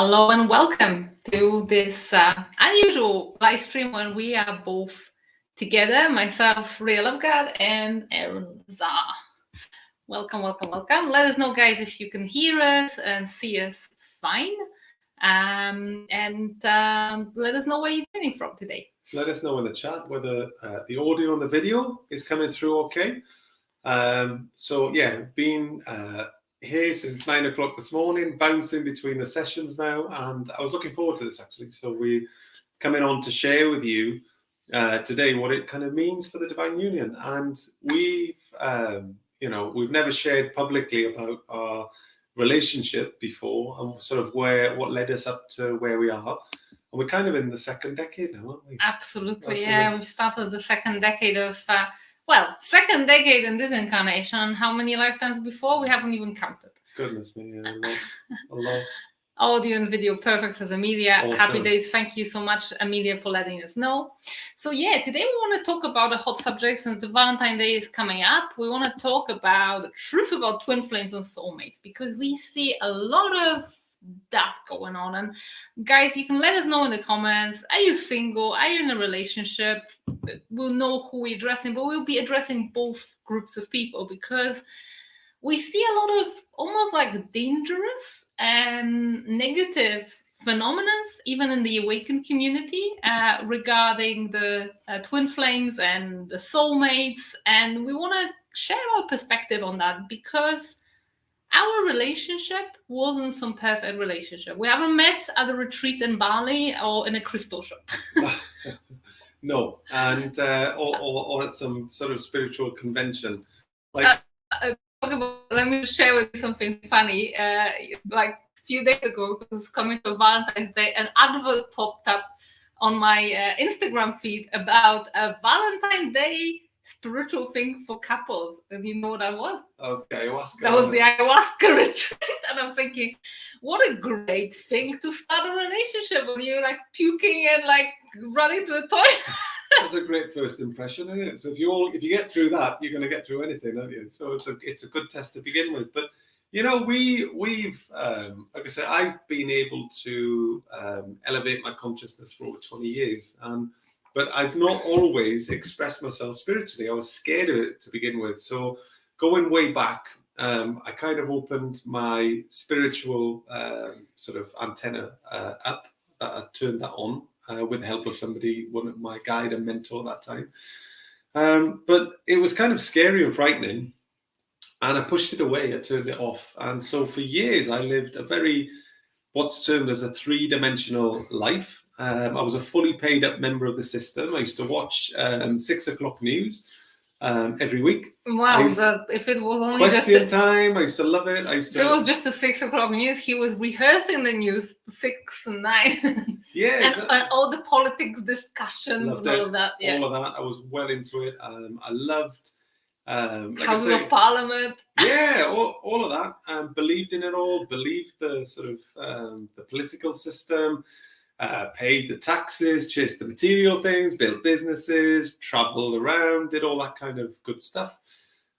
Hello and welcome to this unusual live stream when we are both together, myself, Riya and Aeron. Welcome, welcome, welcome. Let us know, guys, if you can hear us and see us fine. And let us know where you're joining from today. Let us know in the chat whether the audio and the video is coming through okay. So yeah, been here since 9 o'clock this morning, bouncing between the sessions now, and I was looking forward to this actually. So we're coming on to share with you today what it kind of means for the divine union. And we've we've never shared publicly about our relationship before and sort of what led us up to where we are. And we're kind of in the second decade now, aren't we? Absolutely. Yeah, we've started the second decade of second decade in this incarnation. How many lifetimes before? We haven't even counted. Goodness me, yeah, a lot. Audio and video perfect as Amelia. Awesome. Happy days. Thank you so much, Amelia, for letting us know. So yeah, today we want to talk about a hot subject since the Valentine's Day is coming up. We want to talk about the truth about twin flames and soulmates, because we see a lot of that going on. And guys, you can let us know in the comments, are you single, are you in a relationship? We'll know who we're addressing, but we'll be addressing both groups of people because we see a lot of almost like dangerous and negative phenomena even in the awakened community regarding the twin flames and the soulmates, and we want to share our perspective on that because our relationship wasn't some perfect relationship. We haven't met at a retreat in Bali or in a crystal shop. No, and or at some sort of spiritual convention. Like, let me share with you something funny. Like a few days ago, because it's coming to Valentine's Day, an advert popped up on my Instagram feed about a Valentine's Day spiritual thing for couples, and you know what that was? That was the ayahuasca. That was the ayahuasca retreat, and I'm thinking, what a great thing to start a relationship when you're like puking and like running to the toilet. That's a great first impression, isn't it? So if you get through that, you're going to get through anything, aren't you? So it's a good test to begin with. But you know, we've like I said, I've been able to elevate my consciousness for over 20 years, but I've not always expressed myself spiritually. I was scared of it to begin with. So going way back, I kind of opened my spiritual sort of antenna up. I turned that on with the help of somebody, one of my guide and mentor at that time. But it was kind of scary and frightening. And I pushed it away. I turned it off. And so for years, I lived a very, what's termed as a three-dimensional life. I was a fully paid up member of the system. I used to watch 6 o'clock news every week. Wow, if it was only question time, I used to love it. If it was just the 6 o'clock news, he was rehearsing the news 6 and 9. Yeah, and, exactly. And all the politics discussions, loved all it. of that. Yeah. All of that. I was well into it. I loved Houses of Parliament. Yeah, all of that. Believed in it all. Believed the sort of the political system. Paid the taxes, chased the material things, built businesses, traveled around, did all that kind of good stuff.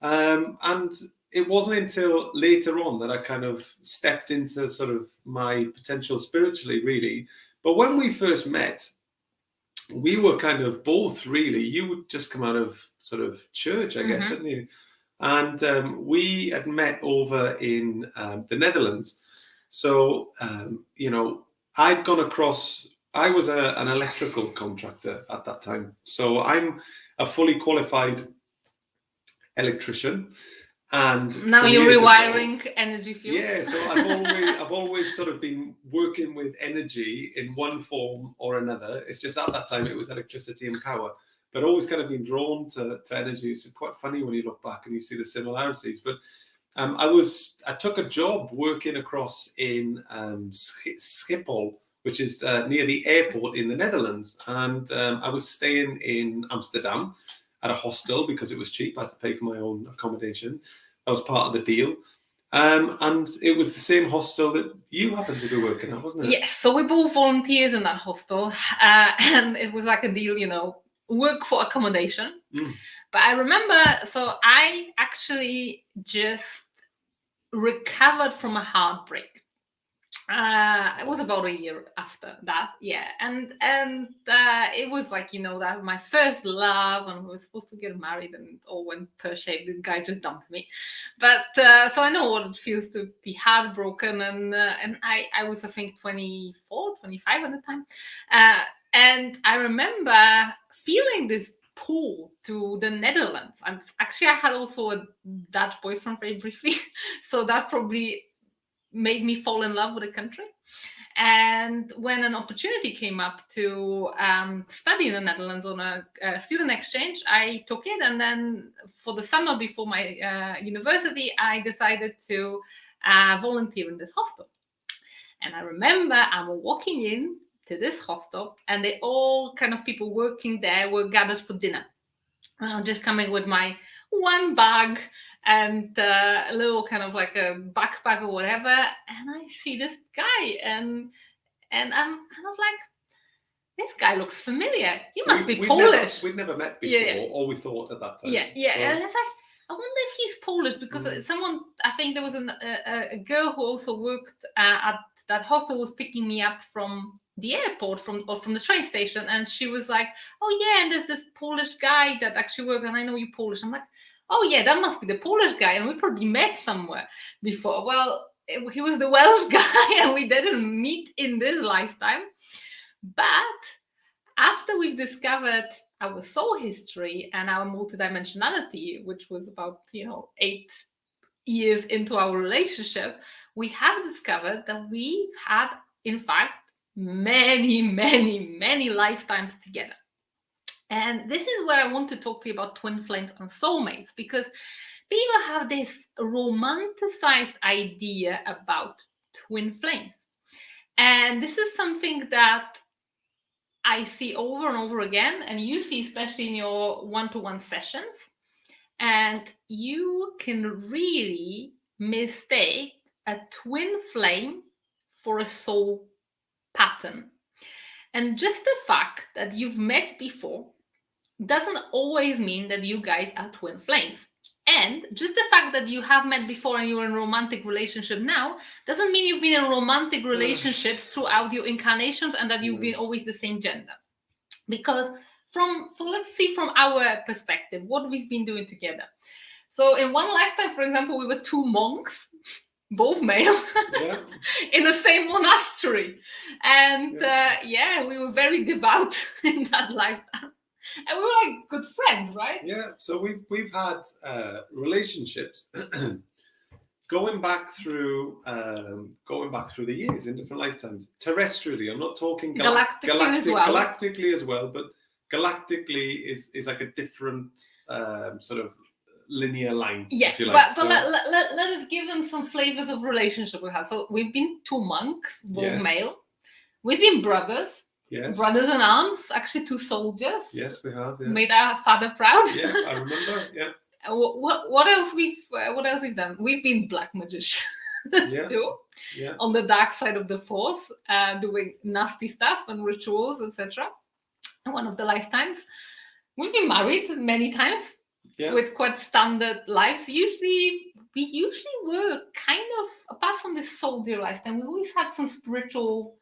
And it wasn't until later on that I kind of stepped into sort of my potential spiritually, really. But when we first met, we were kind of both really, you would just come out of sort of church, I guess, hadn't you? And we had met over in the Netherlands. So, I'd gone across, I was an electrical contractor at that time. So I'm a fully qualified electrician. And now you're rewiring energy fields. Yeah, so I've always sort of been working with energy in one form or another. It's just at that time it was electricity and power, but always kind of been drawn to energy. It's quite funny when you look back and you see the similarities. But I took a job working across in Schiphol, which is near the airport in the Netherlands. And I was staying in Amsterdam at a hostel because it was cheap. I had to pay for my own accommodation. That was part of the deal. And it was the same hostel that you happened to be working at, wasn't it? Yes, so we both volunteers in that hostel. And it was like a deal, work for accommodation. But I remember, so I actually just recovered from a heartbreak. It was about a year after that, yeah, and it was like, that my first love, and we were supposed to get married, and it all went pear-shaped. The guy just dumped me, but so I know what it feels to be heartbroken, and I was, I think, 24, 25 at the time, and I remember feeling this pull to the Netherlands. I had also a Dutch boyfriend very briefly, so that probably made me fall in love with the country. And when an opportunity came up to study in the Netherlands on a student exchange, I took it. And then for the summer before my university, I decided to volunteer in this hostel. And I remember I'm walking in to this hostel, and they all kind of people working there were gathered for dinner. And I'm just coming with my one bag and a little kind of like a backpack or whatever, and I see this guy, and I'm kind of like, this guy looks familiar. He must be Polish. We'd never met before, or we thought at that time. Yeah. So, and it's like, I wonder if he's Polish, because someone, I think there was a girl who also worked at that hostel, was picking me up from the airport, from the train station, and she was like, oh yeah, and there's this Polish guy that actually works, and I know you're Polish. I'm like, oh yeah, that must be the Polish guy, and we probably met somewhere before. Well, he was the Welsh guy, and we didn't meet in this lifetime. But after we've discovered our soul history and our multidimensionality, which was about 8 years into our relationship, we have discovered that we've had, in fact, many, many, many lifetimes together. And this is where I want to talk to you about twin flames and soulmates, because people have this romanticized idea about twin flames. And this is something that I see over and over again, and you see especially in your one-to-one sessions. And you can really mistake a twin flame for a soul pattern. And just the fact that you've met before doesn't always mean that you guys are twin flames. And just the fact that you have met before and you're in a romantic relationship now doesn't mean you've been in romantic relationships throughout your incarnations and that you've been always the same gender. Because so let's see from our perspective what we've been doing together. So in one lifetime, for example, we were two monks, both male, in the same monastery. And we were very devout in that lifetime. And we were like good friends, right? Yeah. So we've had relationships going back through the years in different lifetimes. Terrestrially, I'm not talking galactically as well, but galactically is like a different sort of linear line. Yeah, if you like. But let us give them some flavors of relationship we have. So we've been two monks, both male. We've been brothers. Yes. Brothers in arms, actually two soldiers. Yes, we have. Yeah. Made our father proud. Yeah, I remember. Yeah. What else we've done? We've been black magicians too. Yeah. On the dark side of the force, doing nasty stuff and rituals, etc. In one of the lifetimes, we've been married many times with quite standard lives. We usually were kind of, apart from this soldier lifetime, we always had some spiritual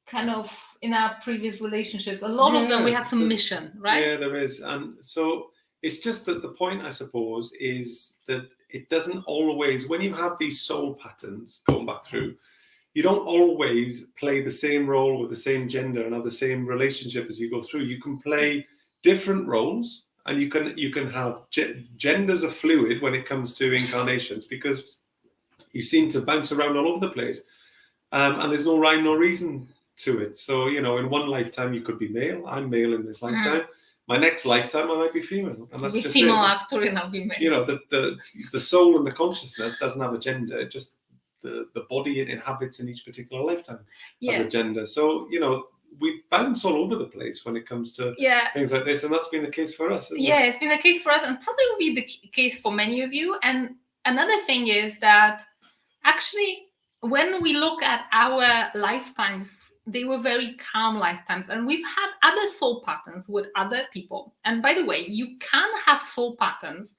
kind of in our previous relationships. A lot of them we had some mission, right? Yeah, there is. And so it's just that the point, I suppose, is that it doesn't always, when you have these soul patterns going back through, you don't always play the same role with the same gender and have the same relationship as you go through. You can play different roles, and you can have genders are fluid when it comes to incarnations, because you seem to bounce around all over the place, and there's no rhyme, no reason to it. So, in one lifetime you could be male. I'm male in this lifetime. My next lifetime I might be female, and that's just female actor and I'll be male. The soul and the consciousness doesn't have a gender. It just the body it inhabits in each particular lifetime has a gender. So we bounce all over the place when it comes to things like this, and that's been the case for us. It's been the case for us, and probably will be the case for many of you. And another thing is that actually, when we look at our lifetimes, they were very calm lifetimes, and we've had other soul patterns with other people. And by the way, you can have soul patterns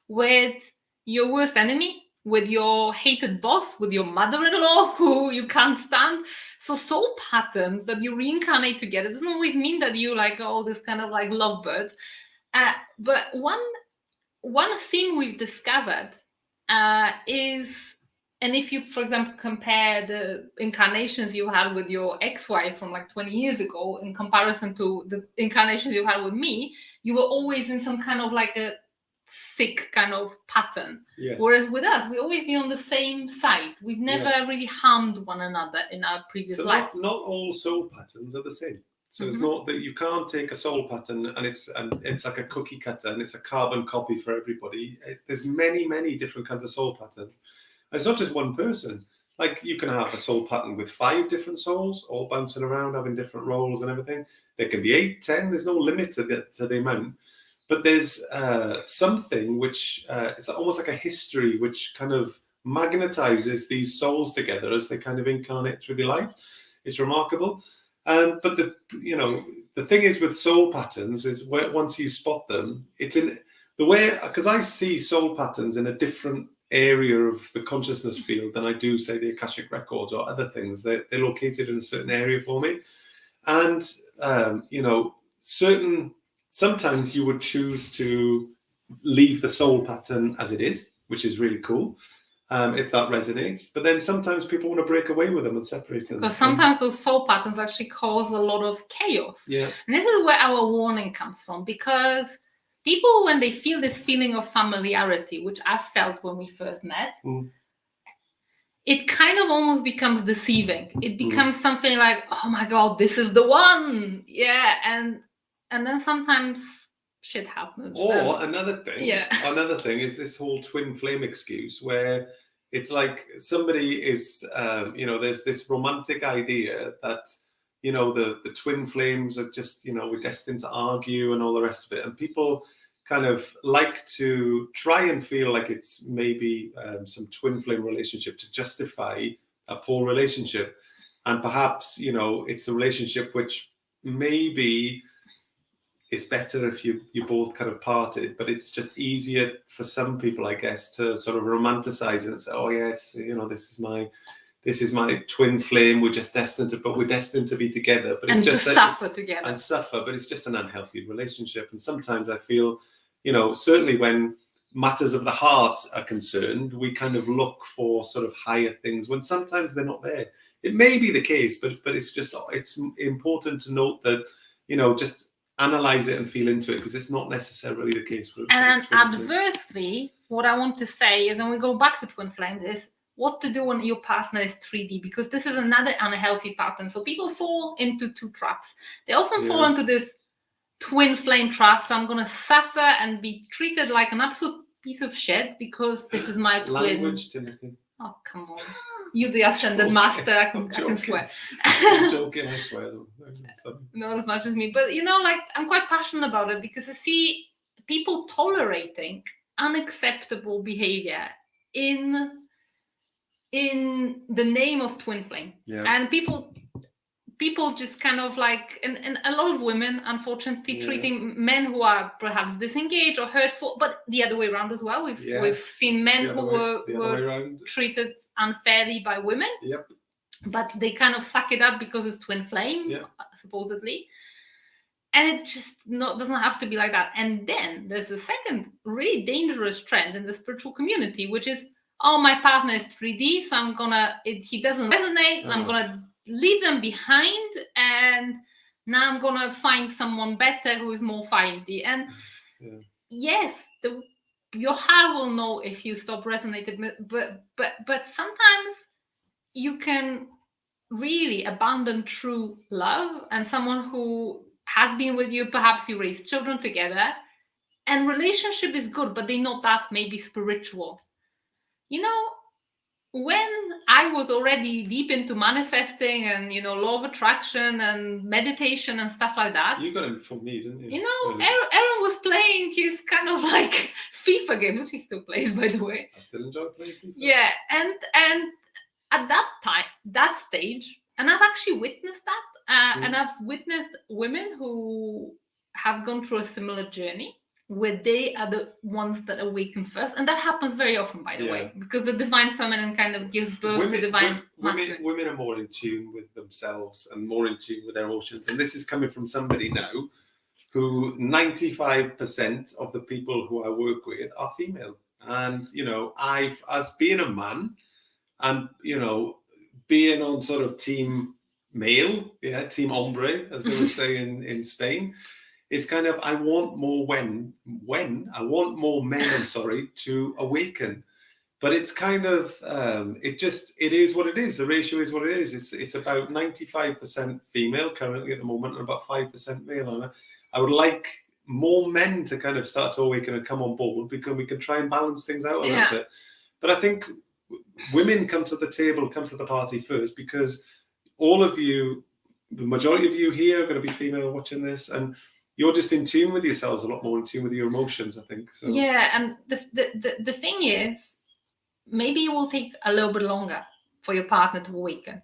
with your worst enemy, with your hated boss, with your mother-in-law who you can't stand. So soul patterns that you reincarnate together doesn't always mean that you like all this kind of like lovebirds. But one thing we've discovered is, and if you, for example, compare the incarnations you had with your ex-wife from like 20 years ago in comparison to the incarnations you had with me, you were always in some kind of like a sick kind of pattern. Yes. Whereas with us, we always be on the same side. We've never really harmed one another in our previous lives. Not all soul patterns are the same. So it's not that you can't take a soul pattern and it's like a cookie cutter and it's a carbon copy for everybody. There's many different kinds of soul patterns. It's not just one person. Like you can have a soul pattern with 5 different souls all bouncing around, having different roles and everything. There can be 8, 10. There's no limit to the amount. But there's something which it's almost like a history which kind of magnetizes these souls together as they kind of incarnate through their life. It's remarkable. But the thing is with soul patterns is once you spot them, it's in the way, because I see soul patterns in a different area of the consciousness field than I do, say, the Akashic records or other things. They're located in a certain area for me. And, sometimes you would choose to leave the soul pattern as it is, which is really cool. If that resonates, but then sometimes people want to break away with them and separate them. Because sometimes those soul patterns actually cause a lot of chaos. Yeah. And this is where our warning comes from, because people, when they feel this feeling of familiarity, which I felt when we first met, it kind of almost becomes deceiving. It becomes something like, oh my God, this is the one. Yeah. And then sometimes shit happens. Or another thing is this whole twin flame excuse where it's like somebody is, there's this romantic idea that, the twin flames are just, we're destined to argue and all the rest of it. And people kind of like to try and feel like it's maybe some twin flame relationship to justify a poor relationship. And perhaps, it's a relationship which maybe it's better if you both kind of parted, but it's just easier for some people, I guess, to sort of romanticize it and say, oh yeah, it's, this is my twin flame. We're just destined to be together. But it's just suffer together and suffer. But it's just an unhealthy relationship. And sometimes I feel, certainly when matters of the heart are concerned, we kind of look for sort of higher things when sometimes they're not there. It may be the case, but it's important to note that, just analyze it and feel into it, because it's not necessarily the case for and adversely, what I want to say is, and we go back to twin flames, is what to do when your partner is 3D, because this is another unhealthy pattern. So people fall into 2 traps. They often fall into this twin flame trap. So I'm going to suffer and be treated like an absolute piece of shit because this is my twin. Language, Timothy. Oh, come on. You the ascended master, I can swear. I'm joking, I swear. Not as much as me. But, I'm quite passionate about it because I see people tolerating unacceptable behavior in the name of twin flame. Yeah. And people just kind of like, and a lot of women, unfortunately, treating men who are perhaps disengaged or hurtful, but the other way around as well. We've seen men who were treated unfairly by women, but they kind of suck it up because it's twin flame, supposedly. And it just doesn't have to be like that. And then there's a second really dangerous trend in the spiritual community, which is, oh, my partner is 3D, so he doesn't resonate, I'm gonna leave them behind, and now I'm gonna find someone better who is more 5D. And yes, your heart will know if you stop resonating, but sometimes you can really abandon true love and someone who has been with you, perhaps you raised children together, and relationship is good, but they're not that maybe spiritual. When I was already deep into manifesting and, law of attraction and meditation and stuff like that. You got him before me, didn't you? Aaron was playing his kind of like FIFA games, which he still plays, by the way. I still enjoy playing FIFA. Yeah, and at that time, that stage, and I've actually witnessed that, and I've witnessed women who have gone through a similar journey. where they are the ones that awaken first, and that happens very often, by the way, because the divine feminine kind of gives birth to divine masculine. Women are more in tune with themselves and more in tune with their emotions, and this is coming from somebody now who 95% of the people who I work with are female. And, you know, as being a man and, you know, being on sort of team male, team hombre, as they would say in Spain, it's kind of, I want more men, to awaken. But it's kind of, it is what it is. The ratio is what it is. It's about 95% female currently at the moment and about 5% male. And I would like more men to kind of start to awaken and come on board, because we can try and balance things out a little bit. But I think women come to the party first, because all of you, the majority of you here are going to be female watching this, and you're just in tune with yourselves a lot more, in tune with your emotions, I think. So. Yeah, and the thing is, maybe it will take a little bit longer for your partner to awaken.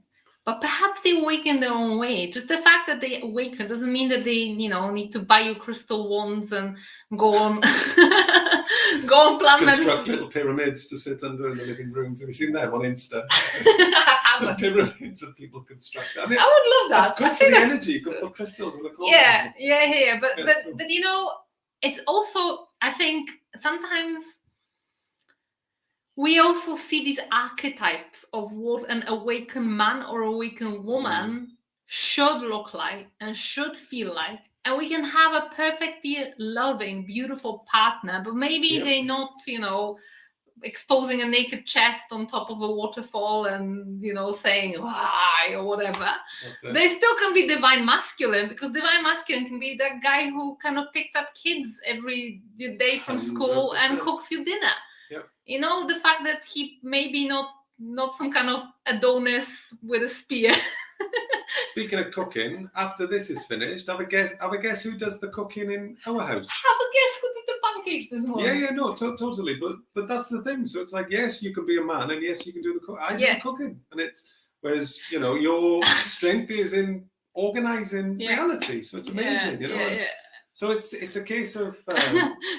But perhaps they awaken their own way. Just the fact that they awaken doesn't mean that they, you know, need to buy you crystal wands and go on planet. Construct little pyramids to sit under in the living rooms. Have you seen them on Insta? I haven't. The pyramids that people construct. I mean, I would love that. That's good for the energy. You could put crystals in the corner. Yeah. But you know, it's also, I think sometimes we also see these archetypes of what an awakened man or awakened woman should look like and should feel like. And we can have a perfectly loving, beautiful partner, but maybe they're not, you know, exposing a naked chest on top of a waterfall and, you know, saying why or whatever. They still can be divine masculine, because divine masculine can be that guy who kind of picks up kids every day from school 100%. And cooks you dinner. You know, the fact that he maybe not some kind of Adonis with a spear. Speaking of cooking, after this is finished, have a guess who does the cooking in our house. Have a guess who did the pancakes this morning. Yeah, no, totally. But that's the thing. So it's like, yes, you can be a man, and yes, you can do the cooking. I do the cooking, and it's, whereas, you know, your strength is in organizing reality. So it's amazing, you know. Yeah. So it's a case of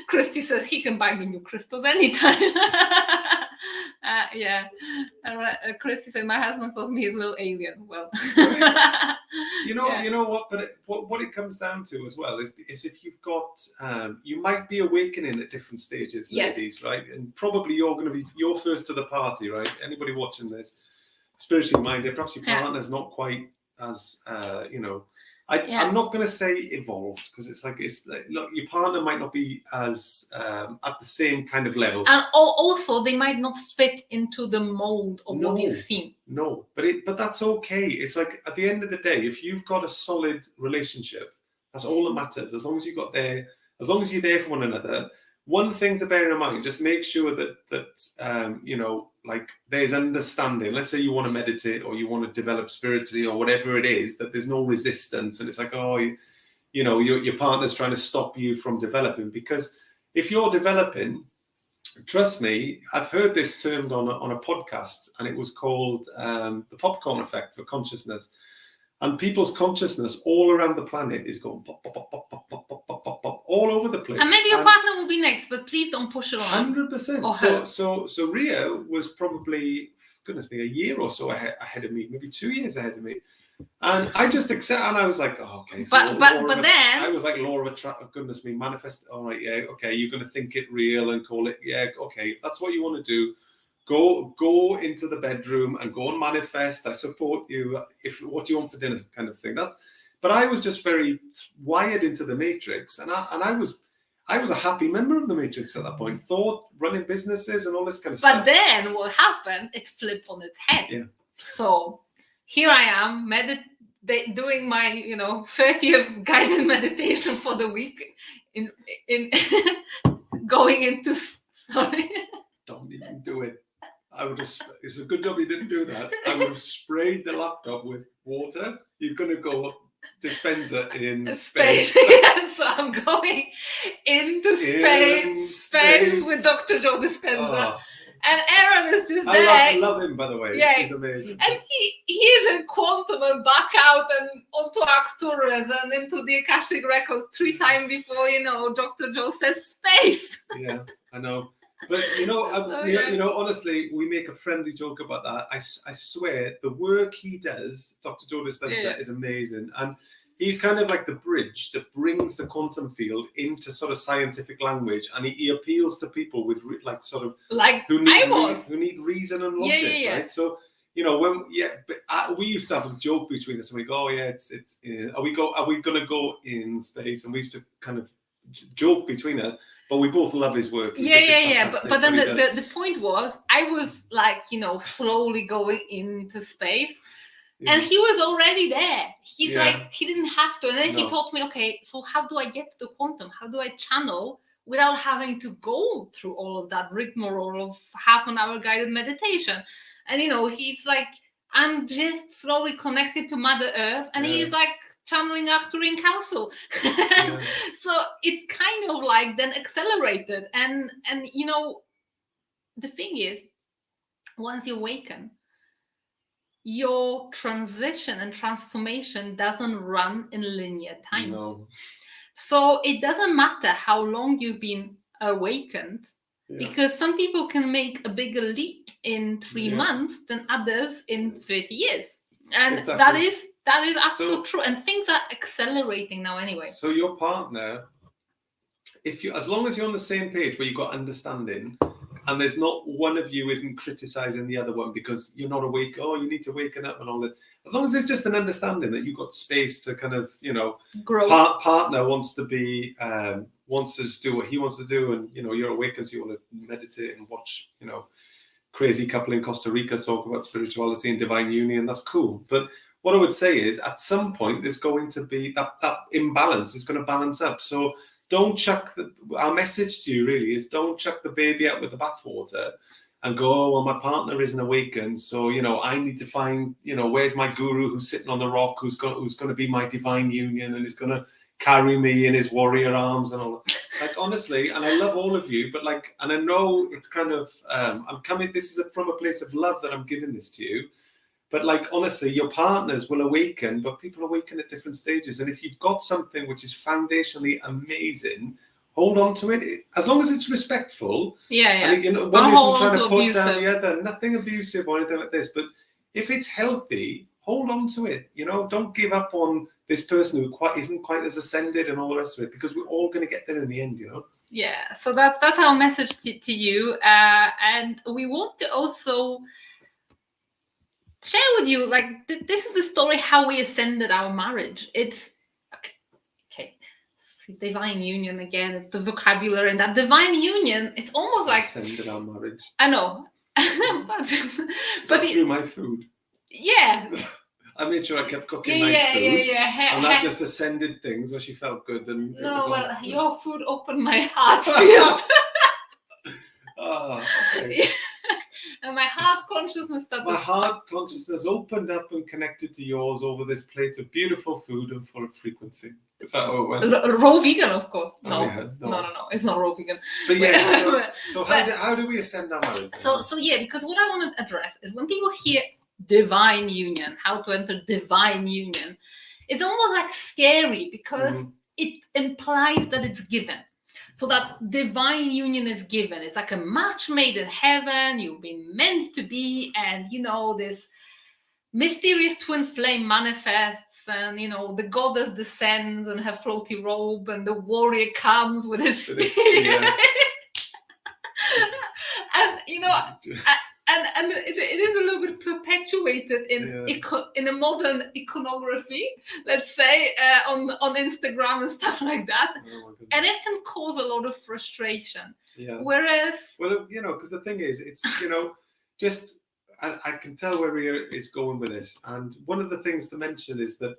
Christy says he can buy me new crystals anytime. Christy said my husband calls me his little alien. Well, you know what? But what it comes down to as well is if you've got you might be awakening at different stages, ladies, right? And probably you're first to the party, right? Anybody watching this, spiritually minded, perhaps your partner's not quite as you know. I'm not going to say evolved, because it's like look, your partner might not be as at the same kind of level, and also they might not fit into the mold of what you've seen. No, but that's okay. It's like, at the end of the day, if you've got a solid relationship, that's all that matters. As long as you're there for one another. One thing to bear in mind: just make sure that you know, like, there's understanding. Let's say you want to meditate or you want to develop spiritually or whatever it is, that there's no resistance, and it's like, oh, you know, your partner's trying to stop you from developing. Because if you're developing, trust me, I've heard this termed on a podcast, and it was called the popcorn effect for consciousness. And people's consciousness all around the planet is going pop, pop, pop, pop, pop, pop, pop, pop, pop, pop, all over the place. And maybe your partner will be next, but please don't push it on. 100%. So Riya was probably, goodness me, a year or so ahead of me, maybe 2 years ahead of me. And I just accept, and I was like, oh, okay. So but then I was like, law of attraction, goodness me, manifest. All right, yeah, okay. You're going to think it real and call it, yeah, okay. If that's what you want to do, go into the bedroom and go and manifest. I support you. What do you want for dinner, kind of thing. But I was just very wired into the matrix, and I was a happy member of the matrix at that point. Thought, running businesses, and all this kind of stuff. But then what happened? It flipped on its head. Yeah. So here I am, doing my 30th guided meditation for the week. In going into sorry. Don't even do it. I would have. It's a good job you didn't do that. I would have sprayed the laptop with water. You're gonna go up dispenser in space. So I'm going into space with Dr. Joe Dispenza. And Aeron is just I there. love him, by the way. Yeah. He's amazing. And he is in quantum and back out and onto Arcturus and into the Akashic records 3 times before, Dr. Joe says space. Yeah, I know. But honestly, we make a friendly joke about that. I swear, the work he does, Dr. Joe Dispenza, is amazing, and he's kind of like the bridge that brings the quantum field into sort of scientific language, and he appeals to people with who need reason and logic, right? So we used to have a joke between us, and we go, are we going to go in space? And we used to kind of joke between us. But we both love his work. But then the point was, I was like, slowly going into space, and he was already there. He's like, he didn't have to. And then he taught me, okay, so how do I get to the quantum? How do I channel without having to go through all of that rigmarole of half an hour guided meditation? And, he's like, I'm just slowly connected to Mother Earth. And he's like, channeling Arcturian Council. So it's kind of like then accelerated. And the thing is, once you awaken, your transition and transformation doesn't run in linear time. No. So it doesn't matter how long you've been awakened, because some people can make a bigger leap in 3 months than others in 30 years. And that is absolutely true, and things are accelerating now anyway. So your partner, as long as you're on the same page where you've got understanding, and there's not one of you isn't criticizing the other one because you're not awake, you need to waken up and all that. As long as there's just an understanding that you've got space to kind of, grow. Partner wants to do what he wants to do, and you're awakened, so you want to meditate and watch, crazy couple in Costa Rica talk about spirituality and divine union. That's cool, but what I would say is, at some point, there's going to be that imbalance is going to balance up. So don't chuck our message to you really is, don't chuck the baby out with the bathwater and go, oh, well, my partner isn't awakened, so I need to find, where's my guru who's sitting on the rock, who's going to be my divine union and is going to carry me in his warrior arms and all that. Like, honestly, and I love all of you, but and I know it's kind of this is from a place of love that I'm giving this to you. But honestly, your partners will awaken, but people awaken at different stages. And if you've got something which is foundationally amazing, hold on to it. As long as it's respectful. Yeah. And, one isn't trying to put down the other. Nothing abusive or anything like this. But if it's healthy, hold on to it. Don't give up on this person who isn't quite as ascended and all the rest of it, because we're all going to get there in the end, Yeah. So that's our message to you. And we want to also share with you, this is the story how we ascended our marriage. It's okay. Divine union again. It's the vocabulary, and that divine union. It's almost like ascended our marriage. I know, but through my food. Yeah. I made sure I kept cooking nice food. Yeah. And that just ascended things where she felt good. And your food opened my heart field. Okay. And my heart consciousness opened up and connected to yours over this plate of beautiful food and full of frequency. Is that how it went? Raw vegan, of course. No, it's not raw vegan. But so how do we ascend our marriage? So because what I want to address is when people hear divine union, how to enter divine union, it's almost like scary because it implies that it's given. So that divine union is given. It's like a match made in heaven. You've been meant to be, and this mysterious twin flame manifests, and the goddess descends in her floaty robe, and the warrior comes with his spear. And it is a little bit perpetuated in a modern iconography, let's say, on Instagram and stuff like that. And it can cause a lot of frustration. Yeah. Whereas... Well, because the thing is, it's, just... I can tell where Riya is going with this. And one of the things to mention is that,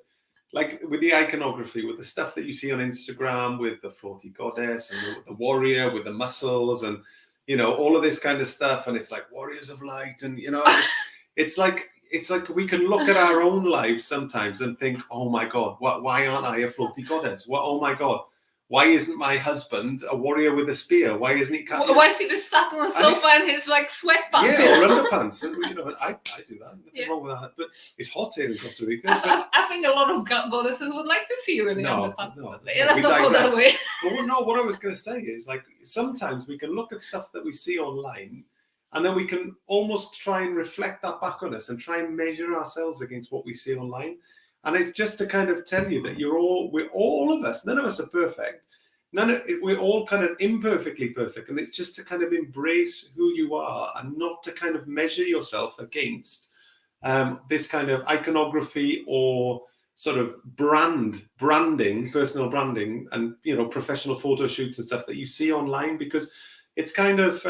with the iconography, with the stuff that you see on Instagram, with the floaty goddess and the warrior with the muscles and... all of this kind of stuff, and it's like warriors of light, and it's like we can look at our own lives sometimes and think, oh my God, why aren't I a floaty goddess? Oh my God, why isn't my husband a warrior with a spear? Why isn't he? Why is he just sat on the sofa in his like sweatpants? Yeah, or underpants. And, you know, I do that. Nothing Yeah. wrong with that. But it's hot here in Costa Rica. I think a lot of goddesses would like to see you in the underpants. No, Let's not go that way. But no, what I was going to say is, like, sometimes we can look at stuff that we see online, and then we can almost try and reflect that back on us and try and measure ourselves against what we see online. And it's just to kind of tell you that we're all of us, none of us are perfect. We're all kind of imperfectly perfect. And it's just to kind of embrace who you are and not to kind of measure yourself against this kind of iconography or sort of branding, personal branding, and, you know, professional photo shoots and stuff that you see online, because it's kind of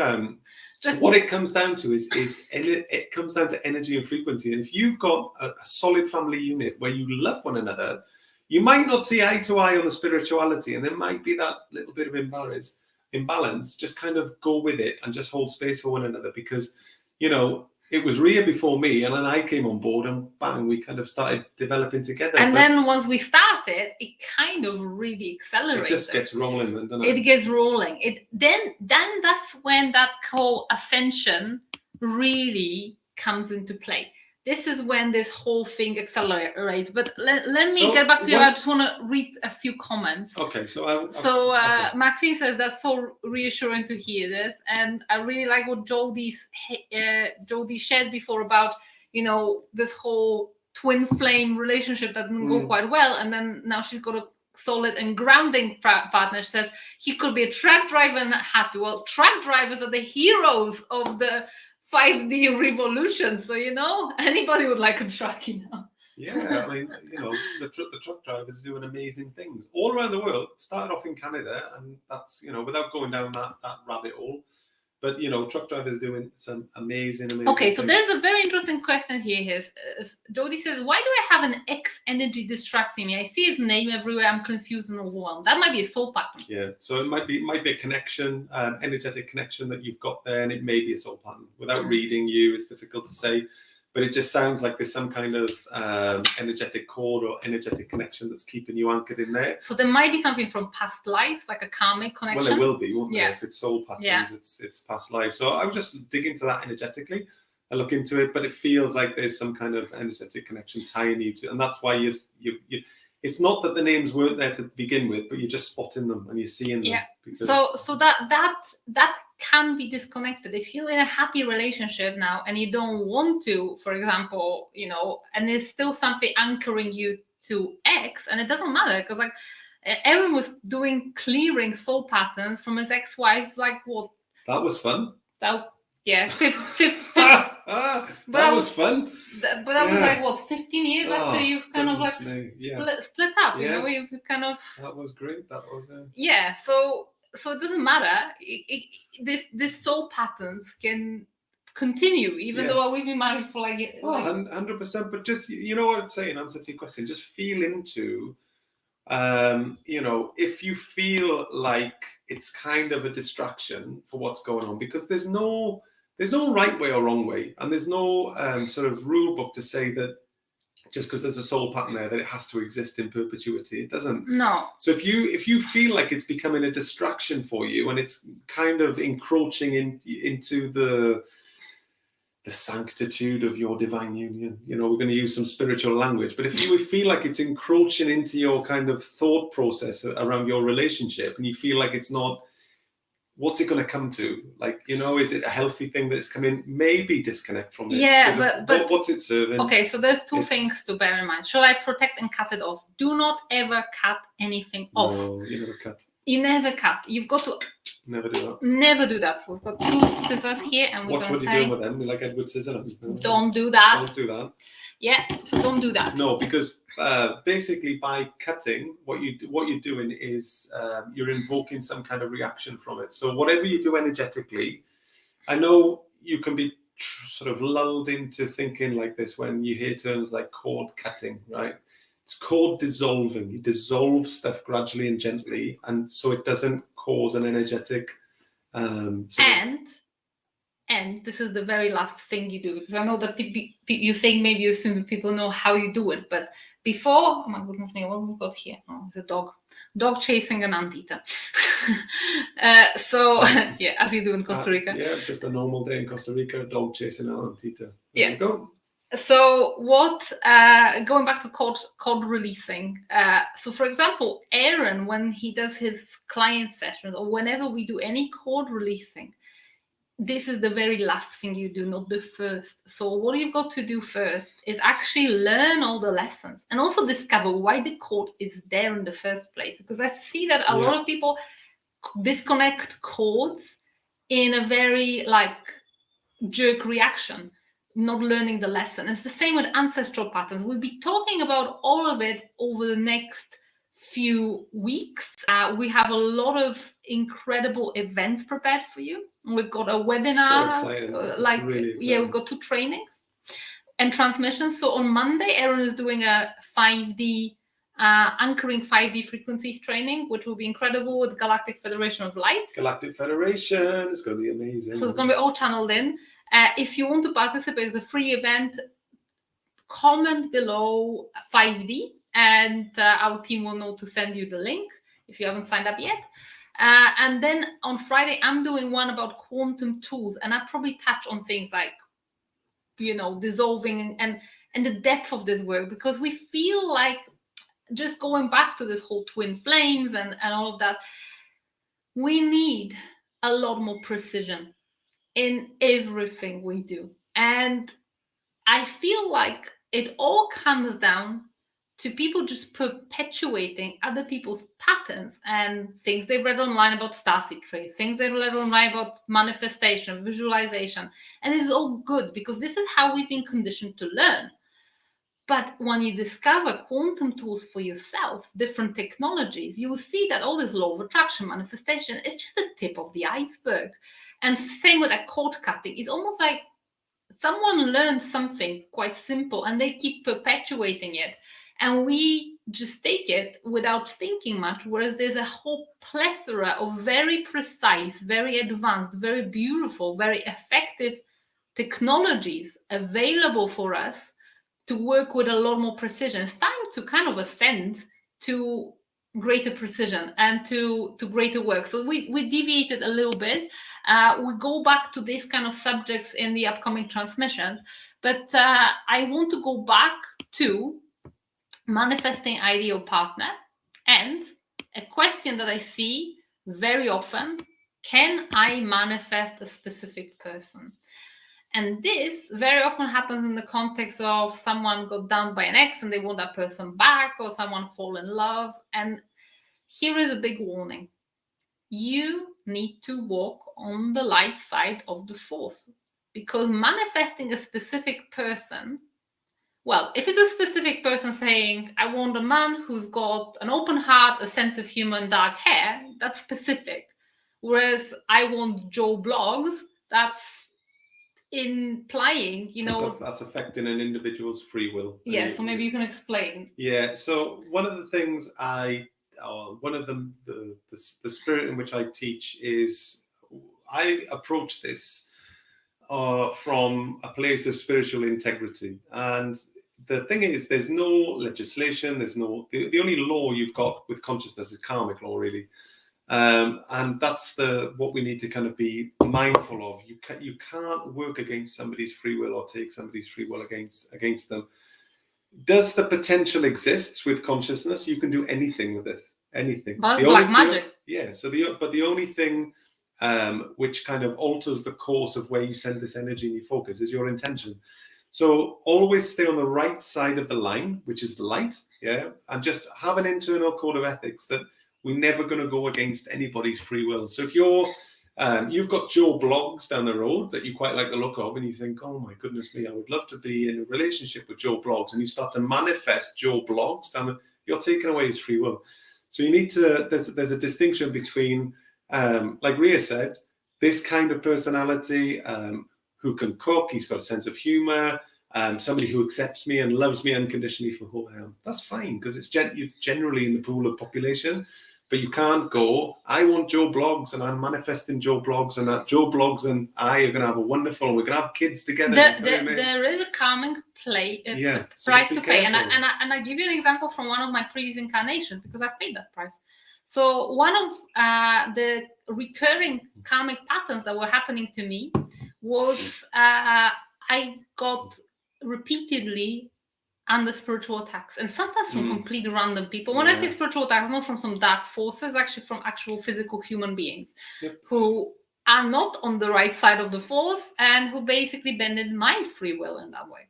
what it comes down to is it comes down to energy and frequency. And if you've got a solid family unit where you love one another, you might not see eye to eye on the spirituality, and there might be that little bit of imbalance. Just kind of go with it and just hold space for one another, because, you know, it was Riya before me, and then I came on board, and bang, we kind of started developing together. And then once we started, it kind of really accelerated. It just gets rolling, then, doesn't it? It gets rolling. Then that's when that whole ascension really comes into play. This is when this whole thing accelerates. But let me get back to you. I just want to read a few comments. Okay, Maxine says that's so reassuring to hear this, and I really like what Jodie shared before about, you know, this whole twin flame relationship that didn't go quite well, and then now she's got a solid and grounding partner. She says he could be a truck driver and not happy. Well, truck drivers are the heroes of the 5D revolution, so, you know, anybody would like a truck, you know. Yeah, I mean, you know, the truck drivers are doing amazing things all around the world. Started off in Canada, and that's, you know, without going down that rabbit hole. But, you know, truck drivers doing some amazing Okay, so things. there's a very interesting question here. Jodie says, why do I have an X energy distracting me? I see his name everywhere. I'm confused and overwhelmed. That might be a soul pattern. Yeah, so it might be a connection, energetic connection that you've got there, and it may be a soul pattern. Without reading you, it's difficult to say. But it just sounds like there's some kind of energetic cord or energetic connection that's keeping you anchored in there. So there might be something from past lives, like a karmic connection. Well, it will be, won't there? If it's soul patterns, yeah. it's past lives. So I would just dig into that energetically. I look into it, but it feels like there's some kind of energetic connection tying you to, and that's why you it's not that the names weren't there to begin with, but you're just spotting them and you're seeing them. Yeah. Because... So that can be disconnected. If you're in a happy relationship now and you don't want to, for example, you know, and there's still something anchoring you to X, and it doesn't matter, because like Aeron was doing clearing soul patterns from his ex-wife, like what? That was fun. That was fun. But that was like what, 15 years after you've kind of like split up, you know, you've kind of. That was great. That was yeah. So it doesn't matter. This soul patterns can continue even though we've been married for like 100%. But just, you know what I'd say in answer to your question, just feel into. You know, if you feel like it's kind of a distraction for what's going on, because there's no right way or wrong way, and there's no sort of rule book to say that just because there's a soul pattern there that it has to exist in perpetuity. It doesn't. No. So if you feel like it's becoming a distraction for you, and it's kind of encroaching into the sanctitude of your divine union, you know, we're going to use some spiritual language, but if you feel like it's encroaching into your kind of thought process around your relationship, and you feel like it's not, what's it going to come to? Like, you know, is it a healthy thing that's coming? Maybe disconnect from it. Yeah, but what's it serving? Okay, so there's two things to bear in mind. Should I protect and cut it off? Do not ever cut anything off. No, you never cut. You never cut. You've got to never do that. Never do that. So we've got two scissors here, and we're watch going to what you're doing with them. Like Edward Scissorhands. Don't do that. Don't do that. Yeah, so don't do that. No, because basically by cutting, what you're doing is you're invoking some kind of reaction from it. So whatever you do energetically, I know you can be sort of lulled into thinking like this when you hear terms like cord cutting, right? It's cord dissolving. You dissolve stuff gradually and gently, and so it doesn't cause an energetic. And this is the very last thing you do, because I know that you think maybe you assume that people know how you do it, but before, oh my goodness me, what have we got here? Oh, it's a dog chasing an anteater. So yeah, as you do in Costa Rica. Yeah, just a normal day in Costa Rica, a dog chasing an anteater. There you go. So going back to code releasing. So for example, Aeron, when he does his client sessions, or whenever we do any code releasing, this is the very last thing you do, not the first. So what you've got to do first is actually learn all the lessons and also discover why the code is there in the first place. Because I see that a lot of people disconnect codes in a very jerk reaction, not learning the lesson. It's the same with ancestral patterns. We'll be talking about all of it over the next few weeks. We have a lot of incredible events prepared for you. We've got a webinar, so exciting. Really we've got 2 trainings and transmissions. So on Monday, Aeron is doing a 5D anchoring 5D frequencies training, which will be incredible, with Galactic Federation of Light. Galactic Federation, it's going to be amazing. So it's going to be all channeled in. If you want to participate, it's a free event. Comment below 5D, and our team will know to send you the link if you haven't signed up yet. And then on Friday, I'm doing one about quantum tools, and I probably touch on things like, dissolving and the depth of this work, because we feel like, just going back to this whole twin flames and all of that, we need a lot more precision in everything we do. And I feel like it all comes down to people just perpetuating other people's patterns and things they've read online about starseed traits, things they've read online about manifestation, visualization. And it's all good, because this is how we've been conditioned to learn. But when you discover quantum tools for yourself, different technologies, you will see that all this law of attraction, manifestation, is just the tip of the iceberg. And same with that cord cutting. It's almost like someone learned something quite simple and they keep perpetuating it. And we just take it without thinking much, whereas there's a whole plethora of very precise, very advanced, very beautiful, very effective technologies available for us to work with a lot more precision. It's time to kind of ascend to greater precision and to greater work. So we deviated a little bit. We go back to these kind of subjects in the upcoming transmissions, but I want to go back to manifesting ideal partner, and a question that I see very often: can I manifest a specific person? And this very often happens in the context of someone got dumped by an ex and they want that person back, or someone fall in love. And here is a big warning. You need to walk on the light side of the force, because manifesting a specific person, well, if it's a specific person saying, I want a man who's got an open heart, a sense of humor, and dark hair, that's specific. Whereas I want Joe Blogs, that's implying, that's affecting an individual's free will. Yeah, so maybe you can explain. Yeah, so one of the things one of the spirit in which I teach is, I approach this from a place of spiritual integrity. And the thing is, there's no legislation, the only law you've got with consciousness is karmic law, really. And that's what we need to kind of be mindful of. You can't work against somebody's free will or take somebody's free will against them. Does the potential exist with consciousness? You can do anything with this, anything. Well, that's black magic. Yeah. So the only thing which kind of alters the course of where you send this energy and you focus is your intention. So always stay on the right side of the line, which is the light. Yeah, and just have an internal code of ethics that we're never going to go against anybody's free will. So if you've got Joe Blogs down the road that you quite like the look of, and you think, oh my goodness me, I would love to be in a relationship with Joe Blogs, and you start to manifest Joe Blogs you're taking away his free will. So you need to, there's a distinction between, like Riya said, this kind of personality who can cook, he's got a sense of humor, somebody who accepts me and loves me unconditionally for who I am. That's fine, because it's generally in the pool of population. But you can't go, I want Joe Blogs and I'm manifesting Joe Blogs and that Joe Blogs and I are going to have a wonderful, and we're going to have kids together. There is a karmic price to pay. And I give you an example from one of my previous incarnations, because I've paid that price. So one of the recurring karmic patterns that were happening to me was I got repeatedly under spiritual attacks, and sometimes from complete random people. When I say spiritual attacks, not from some dark forces, actually from actual physical human beings who are not on the right side of the force and who basically bended my free will in that way.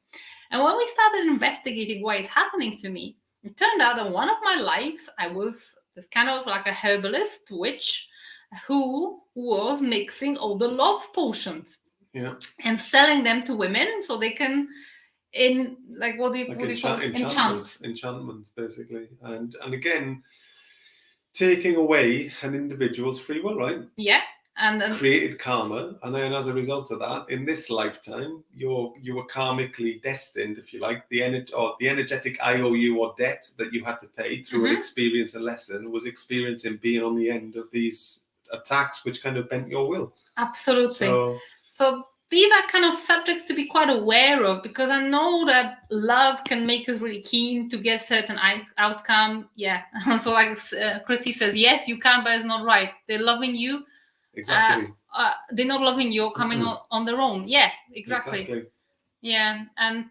And when we started investigating why it's happening to me, it turned out that one of my lives, I was this kind of like a herbalist witch who was mixing all the love potions and selling them to women so they can what do you call it? Enchantments, basically. And again, taking away an individual's free will, right? Yeah. And created karma, and then as a result of that, in this lifetime, you were karmically destined, if you like, the energetic IOU or debt that you had to pay through an experience, a lesson, was experiencing being on the end of these attacks, which kind of bent your will. Absolutely. So these are kind of subjects to be quite aware of, because I know that love can make us really keen to get certain outcome. Yeah. So like Christy says, yes, you can, but it's not right. They're loving you. Exactly. They're not loving you or coming on their own. Yeah, exactly. Yeah. And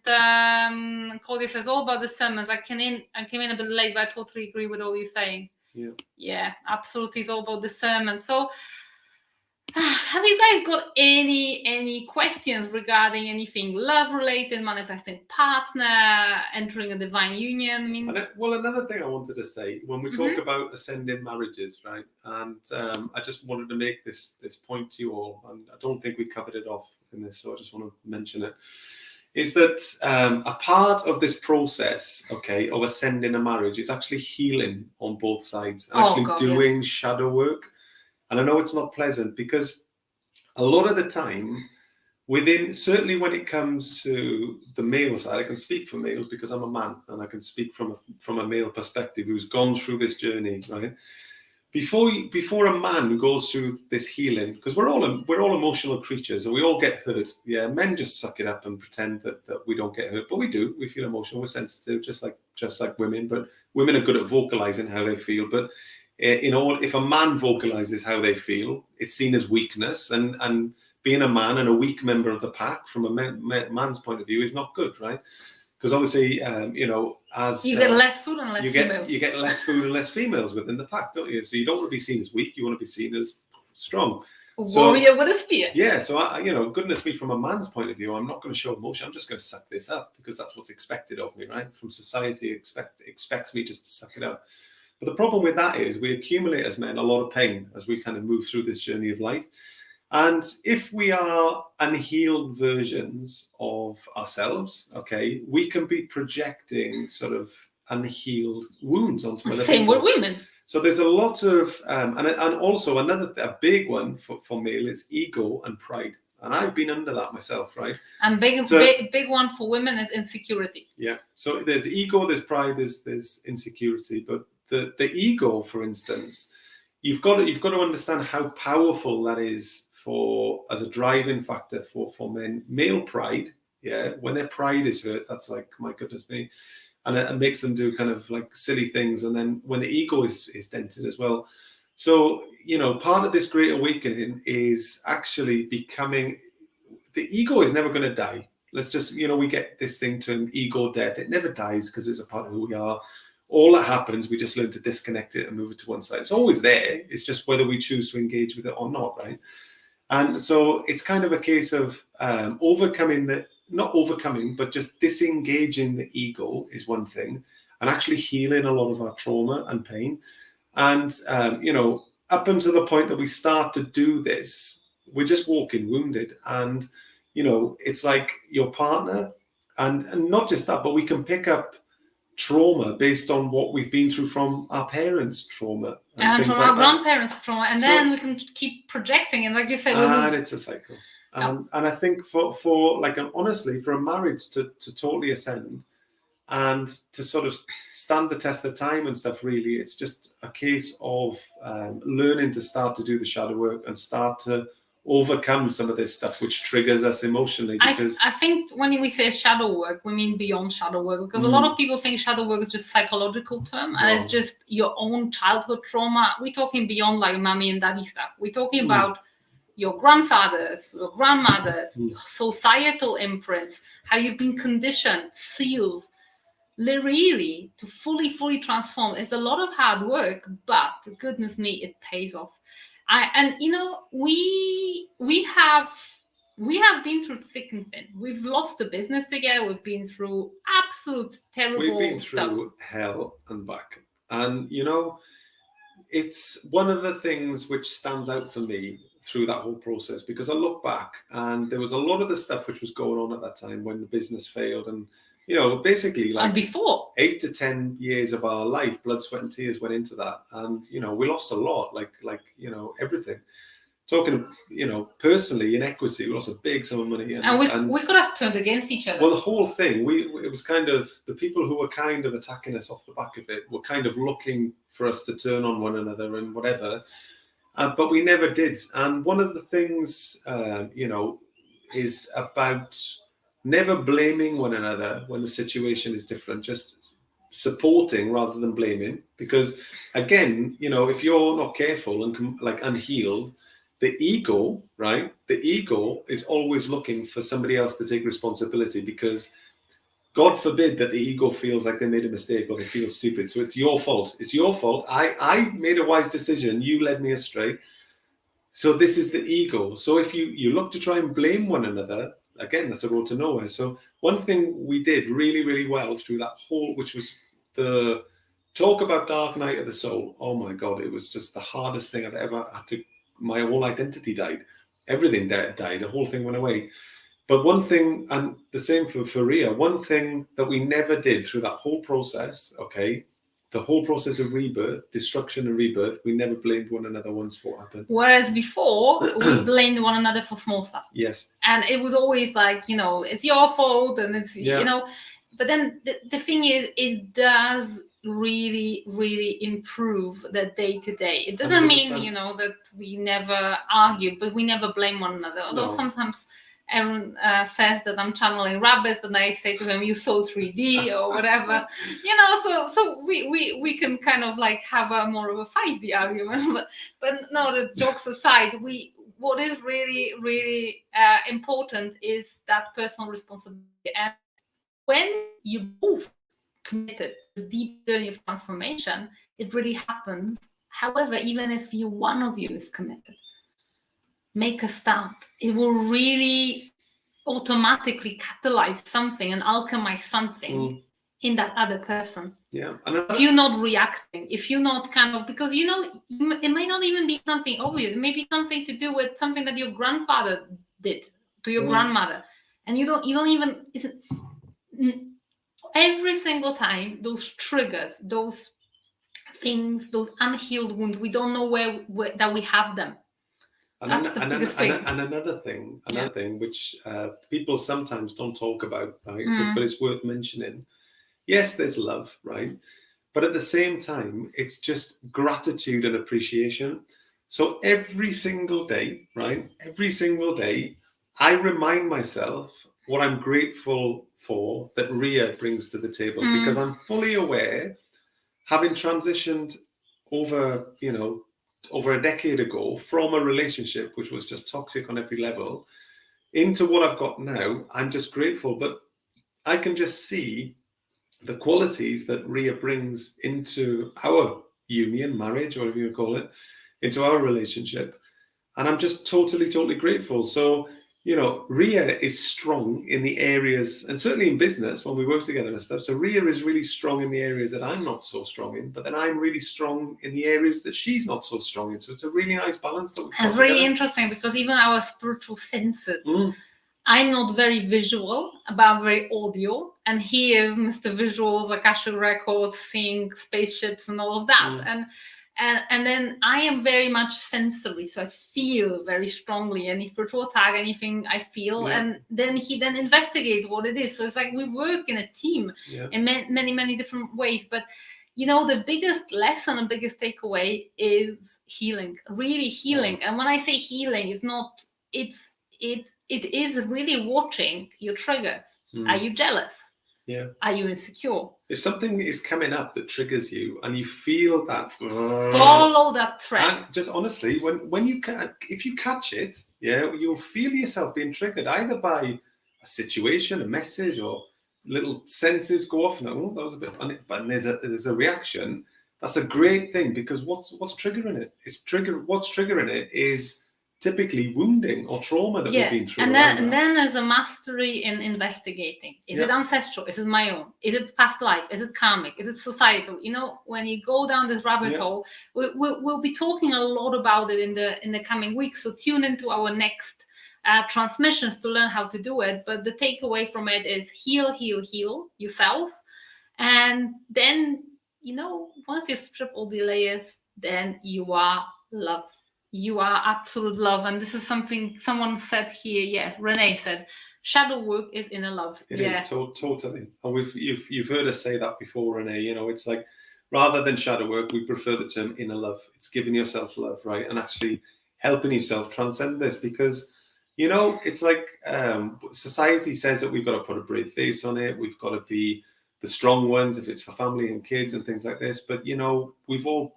Cody says all about the sermons. I came in a bit late, but I totally agree with all you're saying. Yeah, absolutely. It's all about the sermon. So have you guys got any questions regarding anything love related, manifesting partner, entering a divine union? I mean, another thing I wanted to say when we talk about ascending marriages, right? And I just wanted to make this point to you all, and I don't think we covered it off in this, so I just want to mention it. Is that a part of this process, of ascending a marriage is actually healing on both sides, and doing shadow work. And I know it's not pleasant, because a lot of the time, certainly when it comes to the male side, I can speak for males because I'm a man, and I can speak from a male perspective who's gone through this journey, right? Before a man goes through this healing, because we're all emotional creatures, and we all get hurt. Yeah, men just suck it up and pretend that we don't get hurt, but we do. We feel emotional. We're sensitive, just like women. But women are good at vocalizing how they feel. But if a man vocalizes how they feel, it's seen as weakness, and being a man and a weak member of the pack from a man's point of view is not good, right? Because obviously, as you get less food and less females. You get less food and less females within the pack, don't you? So you don't want to be seen as weak. You want to be seen as strong. Warrior with a spear. Yeah. So goodness me, from a man's point of view, I'm not going to show emotion. I'm just going to suck this up because that's what's expected of me, right? From society, expects me just to suck it up. But the problem with that is we accumulate as men a lot of pain as we kind of move through this journey of life. And if we are unhealed versions of ourselves, we can be projecting sort of unhealed wounds onto other people. Same with women. So there's a lot of, and also a big one for male is ego and pride. And I've been under that myself, right? And big one for women is insecurity. Yeah. So there's ego, there's pride, there's insecurity. But the ego, for instance, you've got to understand how powerful that is as a driving factor for men. Male pride, when their pride is hurt, that's like, my goodness me, and it makes them do kind of like silly things. And then when the ego is dented as well. So part of this great awakening is actually becoming. The ego is never going to die. Let's just we get this thing termed ego death. It never dies because it's a part of who we are. All that happens, we just learn to disconnect it and move it to one side. It's always there. It's just whether we choose to engage with it or not, right? And so it's kind of a case of not overcoming, but just disengaging the ego is one thing, and actually healing a lot of our trauma and pain. And, up until the point that we start to do this, we're just walking wounded. And, it's like your partner, and not just that, but we can pick up trauma based on what we've been through from our parents' trauma and from our grandparents' trauma, and then we can keep projecting, and like you said, it's a cycle. And I think for like honestly, for a marriage to totally ascend, And to sort of stand the test of time and stuff, really, it's just a case of learning to start to do the shadow work and start to overcome some of this stuff which triggers us emotionally. Because I think when we say shadow work, we mean beyond shadow work, because a lot of people think shadow work is just a psychological term, and it's just your own childhood trauma. We're talking beyond like mommy and daddy stuff. We're talking about your grandfathers, your grandmothers, societal imprints, how you've been conditioned, seals. Really, to fully transform. It's a lot of hard work, but goodness me, it pays off. We have been through thick and thin. We've lost a business together. We've been through absolute terrible stuff. We've been through hell and back. And, it's one of the things which stands out for me through that whole process, because I look back and there was a lot of the stuff which was going on at that time when the business failed. And, basically like and before 8 to 10 years of our life, blood, sweat and tears went into that. And, we lost a lot, like everything. Talking, personally in equity, we lost a big sum of money. And we could have turned against each other. Well, the whole thing, it was kind of, the people who were kind of attacking us off the back of it were kind of looking for us to turn on one another and whatever. But we never did. And one of the things, is about never blaming one another when the situation is different, just supporting rather than blaming. Because again, if you're not careful and unhealed, the ego, right? The ego is always looking for somebody else to take responsibility, because God forbid that the ego feels like they made a mistake or they feel stupid. So it's your fault. It's your fault. I made a wise decision. You led me astray. So this is the ego. So if you look to try and blame one another, again, that's a road to nowhere. So one thing we did really, really well through that whole, which was the talk about dark night of the soul. Oh my God, it was just the hardest thing I've ever had to, my whole identity died. Everything died. The whole thing went away. But one thing, and the same for Riya, one thing that we never did through that whole process, okay, the whole process of rebirth, destruction and rebirth, we never blamed one another once for what happened. Whereas before, we blamed one another for small stuff. Yes. And it was always like, it's your fault, and it's, but then the thing is, it does really, really improve the day to day. It doesn't 100%. mean, that we never argue, but we never blame one another. Although sometimes Aeron says that I'm channeling rabbits, and I say to him, "You sold 3D" or whatever, So we can kind of like have a more of a 5D argument. But no, the jokes aside, what is really, really important is that personal responsibility. And when you both committed to the deep journey of transformation, it really happens. However, even if one of you is committed, make a start. It will really automatically catalyze something and alchemize something in that other person. Yeah. If you're not reacting, if you're not kind of, because it might not even be something obvious. It may be something to do with something that your grandfather did to your grandmother, and you don't even. Every single time, those triggers, those things, those unhealed wounds, we don't know where that we have them. That's the biggest thing. And another thing which people sometimes don't talk about, right? But it's worth mentioning. Yes, there's love, right? But at the same time, it's just gratitude and appreciation. So every single day, right? Every single day, I remind myself what I'm grateful for that Riya brings to the table, because I'm fully aware, having transitioned over a decade ago from a relationship which was just toxic on every level into what I've got now, I'm just grateful. But I can just see the qualities that Riya brings into our union, marriage, whatever you call it, into our relationship. And I'm just totally grateful. So, Riya is strong in the areas, and certainly in business when we work together and stuff. So Riya is really strong in the areas that I'm not so strong in, but then I'm really strong in the areas that she's not so strong in. So it's a really nice balance that we've got. It's really interesting, because even our spiritual senses, I'm not very visual, but I'm very audio, and he is Mr. Visuals, Akashic Records, seeing spaceships and all of that. and then I am very much sensory, so I feel very strongly, and if to attack anything I feel, and then he then investigates what it is. So it's like we work in a team in many different ways. But the biggest lesson and biggest takeaway is healing, really healing. And when I say healing, it's not, it is really watching your triggers. Are you jealous? Are you insecure? If something is coming up that triggers you and you feel that, follow that thread. And just honestly, if you catch it, you'll feel yourself being triggered either by a situation, a message, or little senses go off and that was a bit funny, but there's a reaction. That's a great thing, because what's triggering it? What's triggering it is typically wounding or trauma that we've been through. And then there's a mastery in investigating. Is it ancestral? Is it my own? Is it past life? Is it karmic? Is it societal? When you go down this rabbit hole, we'll be talking a lot about it in the coming weeks. So tune into our next transmissions to learn how to do it. But the takeaway from it is heal yourself. And then, once you strip all the layers, then you are love. You are absolute love. And this is something someone said here. Renee said, shadow work is inner love. It is totally. And you've heard us say that before, Renee. It's like, rather than shadow work, we prefer the term inner love. It's giving yourself love, right? And actually helping yourself transcend this, because it's like society says that we've got to put a brave face on it. We've got to be the strong ones if it's for family and kids and things like this. But we've all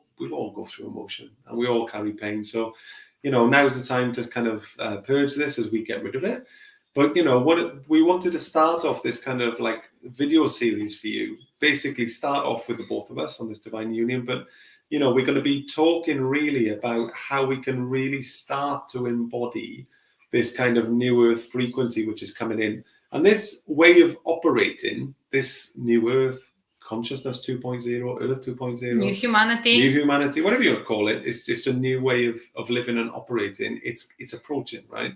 go through emotion, and we all carry pain. So now's the time to kind of purge this as we get rid of it. But what we wanted to start off this kind of like video series for you, basically start off with the both of us on this divine union. But we're going to be talking really about how we can really start to embody this kind of new earth frequency which is coming in. And this way of operating, this new earth, consciousness 2.0, earth 2.0, new humanity, whatever you want to call it, it's just a new way of living and operating. It's approaching, right?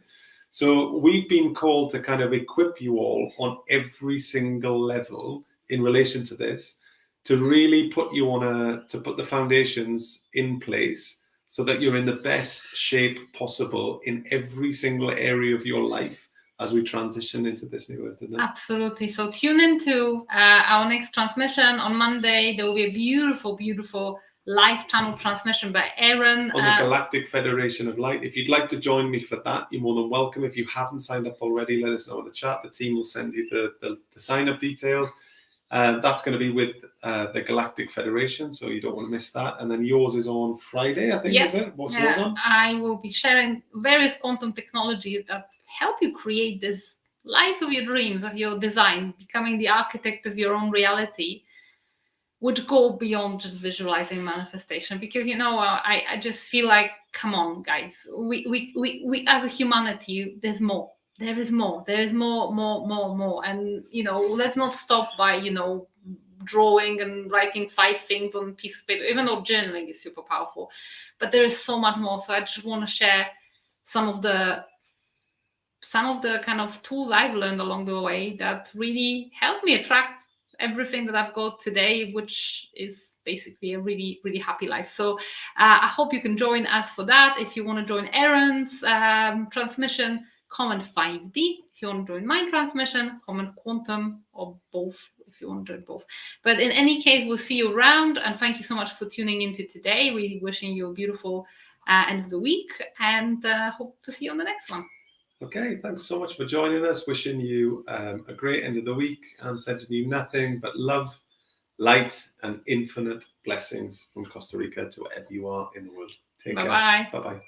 So we've been called to kind of equip you all on every single level in relation to this, to really put you to put the foundations in place so that you're in the best shape possible in every single area of your life as we transition into this new earth. Absolutely. So tune into our next transmission on Monday. There will be a beautiful live channel transmission by Aeron on the Galactic Federation of Light. If you'd like to join me for that, you're more than welcome. If you haven't signed up already, let us know in the chat. The team will send you the sign up details. That's going to be with the Galactic Federation, so you don't want to miss that. And then yours is on Friday, I think, is it? What's yours on? I will be sharing various quantum technologies that help you create this life of your dreams, of your design, becoming the architect of your own reality, which go beyond just visualizing manifestation. Because I just feel like, come on, guys, we as a humanity, there's more. There is more. And let's not stop by drawing and writing 5 things on a piece of paper, even though journaling is super powerful. But there is so much more. So I just want to share some of the kind of tools I've learned along the way that really helped me attract everything that I've got today, which is basically a really, really happy life. So I hope you can join us for that. If you want to join Aeron's transmission, comment 5D. If you want to join my transmission, comment quantum, or both if you want to join both. But in any case, we'll see you around, and thank you so much for tuning into today. We're wishing you a beautiful end of the week, and hope to see you on the next one. Okay, thanks so much for joining us. Wishing you a great end of the week, and sending you nothing but love, light, and infinite blessings from Costa Rica to wherever you are in the world. Take care. Bye-bye. Bye-bye.